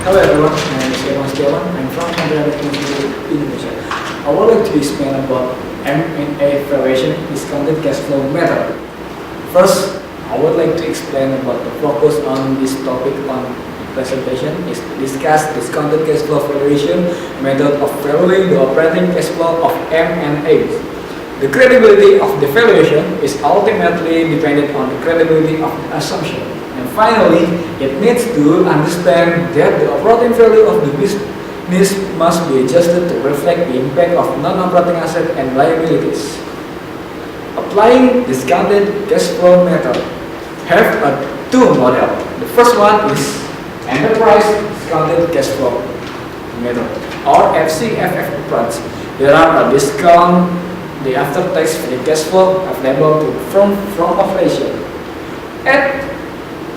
Hello everyone, my name is Irwan Setiawan. I'm from Merger&Acquisition, Indonesia. I would like to explain about M&A valuation discounted cash flow method. First, I would like to explain about the focus on this topic on presentation is to discuss discounted cash flow valuation method of valuing the operating cash flow of M&A. The credibility of the valuation is ultimately dependent on the credibility of the assumption. And finally, it needs to understand that the operating value of the business must be adjusted to reflect the impact of non-operating assets and liabilities. Applying discounted cash flow method have two models. The first one is enterprise discounted cash flow method or FCFF approach. There are a discount the after-tax free cash flow available to from operation at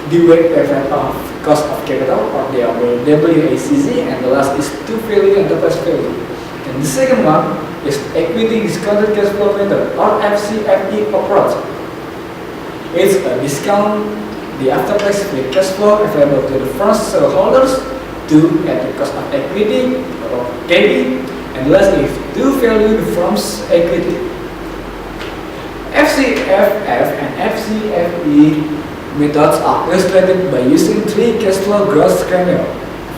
the weighted average of cost of capital or the WACC, and the last is to value enterprise value. And the second one is equity discounted cash flow method or FCFE approach. It's a discount the after-tax free cash flow available to the first shareholders to at the cost of equity or KE, and last is to value the firm's equity. FCFF and FCFE methods are illustrated by using three cash flow growth schema.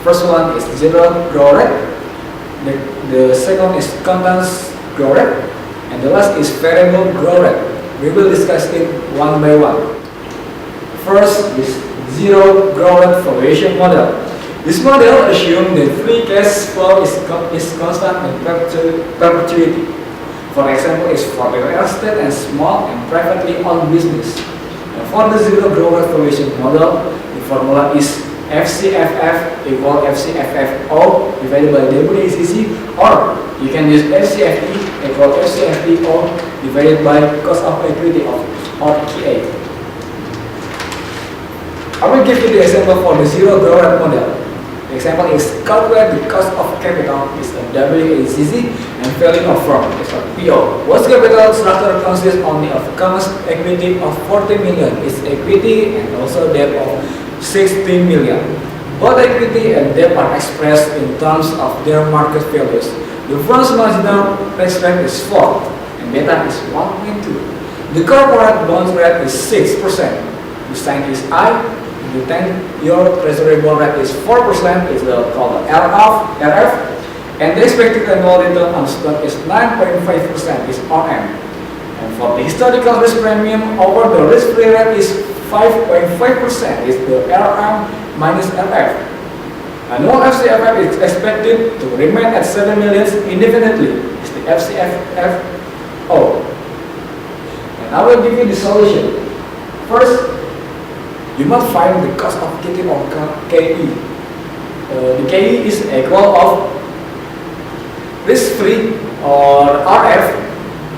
First one is zero growth rate, the second is constant growth rate, and the last is variable growth rate. We will discuss it one by one. First is zero growth rate valuation model. This model assumes that free cash flow is constant in perpetuity. For example, is for the real estate and small and privately owned business. For the zero growth rate valuation model, the formula is FCFF equal FCFFO divided by WACC, or you can use FCFE equal FCFEO divided by cost of equity or KA. I will give you the example for the zero growth rate model. The example is calculate the cost of capital is a WACC and value of firm is a PO. What's capital structure consists only of common equity of 40 million, its equity and also debt of 60 million. Both equity and debt are expressed in terms of their market values. The firm's marginal tax rate is 4 and beta is 1.2. The corporate bond rate is 6%. The sign is I. The 10-year treasury bond rate is 4%, is called RF, and the expected annual return on stock is 9.5%, is RM. And for the historical risk premium over the risk-free rate is 5.5%, is the RM minus RF. Annual FCFF is expected to remain at 7 million indefinitely, is the FCFFO. And I will give you the solution. First, you must find the cost of equity of KE. The KE is equal of risk-free or RF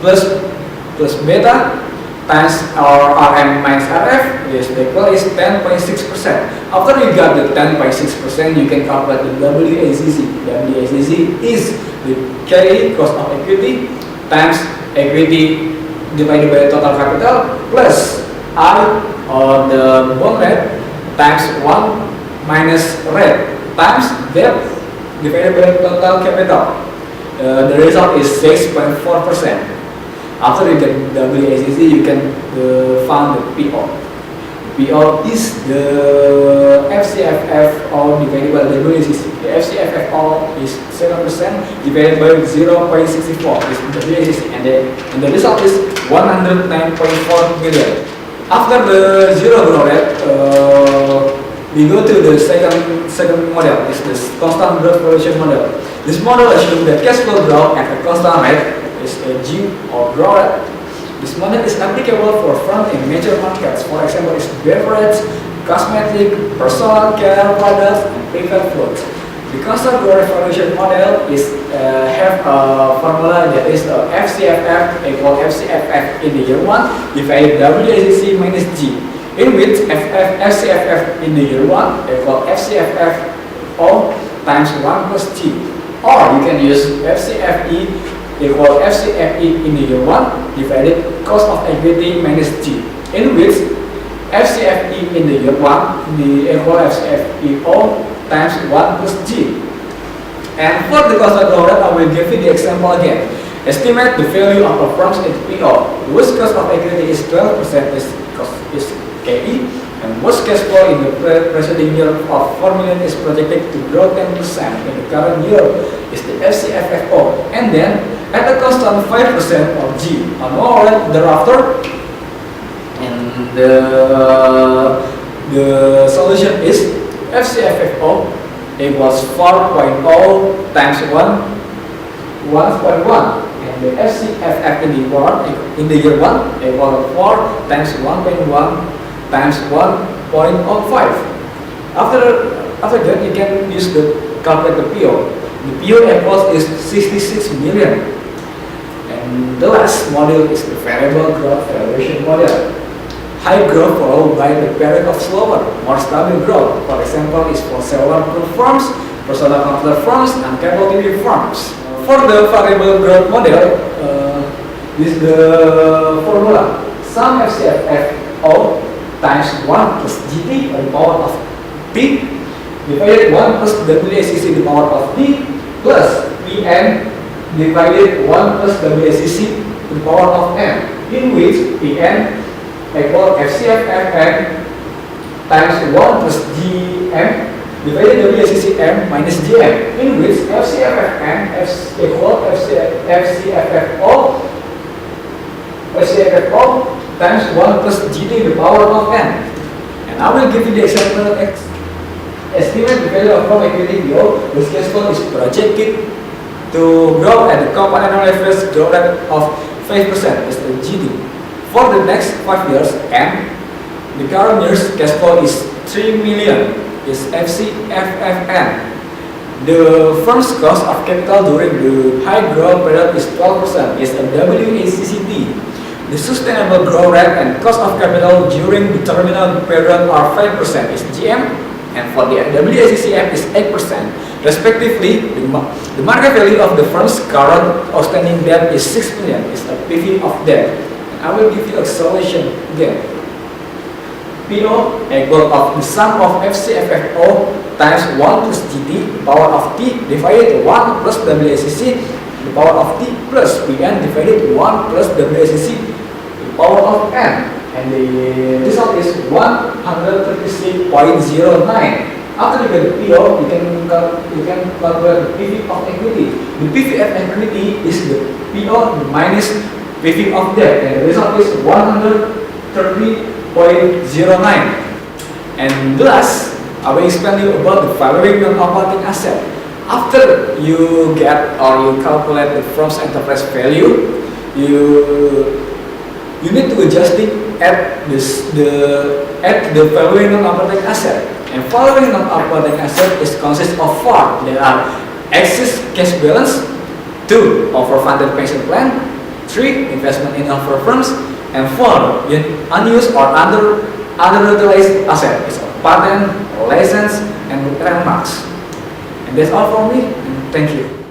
plus beta times our RM minus RF is equal is 10.6%. After you got the 10.6%, you can calculate the WACC. WACC is the KE cost of equity times equity divided by total capital plus I or the bond rate times 1 minus rate times debt divided by total capital. The result is 6.4%. After you get WACC, you can find the PO. PO is the FCFFO divided by WACC. The FCFFO is 7% divided by 0.64 is WACC, and the result is 109.4 million. After the zero growth rate, we go to the second model, is the constant growth valuation model. This model assumes that cash flow growth at a constant rate is a G or growth rate. This model is applicable for firms in major markets, for example, is beverage, cosmetic, personal care products, and prepaid foods. The constant growth valuation model is have a formula that is FCFF equal FCFF in the year 1 divided WACC minus G, in which FCFF in the year 1 equal FCFFO times 1 plus G. Or you can use FCFE equal FCFE in the year 1 divided cost of equity minus G, in which FCFE in the year 1 the equal FCFEO times 1 plus G. And for the cost of ground rent, I will give you the example again. Estimate the value of a firm's PO. The worst cost of equity is 12%, is KE, and worst cash flow in the preceding year of 4 million is projected to grow 10% in the current year is the FCFFO. And then at a constant 5% of G on all thereafter, and the solution is FCFFO equals 4.0 times 1.1, and the FCFF in the year 1 equals 4 times 1.1 times 1.05. After that, you can use the calculate the PO. The PO equals is 66 million. And the last model is the variable growth valuation model. High growth followed by the period of slower, more stable growth. For example, is for cellular firms, personal computer firms, and cable TV firms. For the variable growth model, this is the formula. Sum FCFFO times 1 plus GT to the power of T divided 1 plus WACC to the power of T plus PN divided 1 plus WACC to the power of M, in which PN equal FCFFN times 1 plus GM divided WACC M minus GM, in which FCFFN equal FCFFO times 1 plus GT to the power of N. And I will give you the example X. Estimate the value of firm equity below, which cash flow is projected to grow at the compound annual average growth rate of 5% is the GD. For the next 5 years, and the current year's cash flow is 3 million, is FCFFN. The firm's cost of capital during the high growth period is 12%, is a WACCT. The sustainable growth rate and cost of capital during the terminal period are 5%, is GM, and for the WACCM is 8%. Respectively, the market value of the firm's current outstanding debt is 6 million, is a PV of debt. I will give you a solution again. PO equal of the sum of FCFFO times 1 plus GT, the power of T divided 1 plus WACC, the power of T plus PN divided 1 plus WACC, the power of N. And the result is 136.09. After you get the PO, you can calculate the PV of equity. The PV of equity is the PO minus PV of debt, and the result is 130.09. And last, I will explain you about the valuing non-operating asset. After you get or you calculate the firm's enterprise value, you need to adjusting at the valuing non-operating asset. And valuing non-operating asset is consist of 4. There are excess cash balance, 2 overfunded pension plan, 3 investment in other firms, and 4 unused or underutilized asset. It's a patent, license, and trademarks. And that's all from me. And thank you.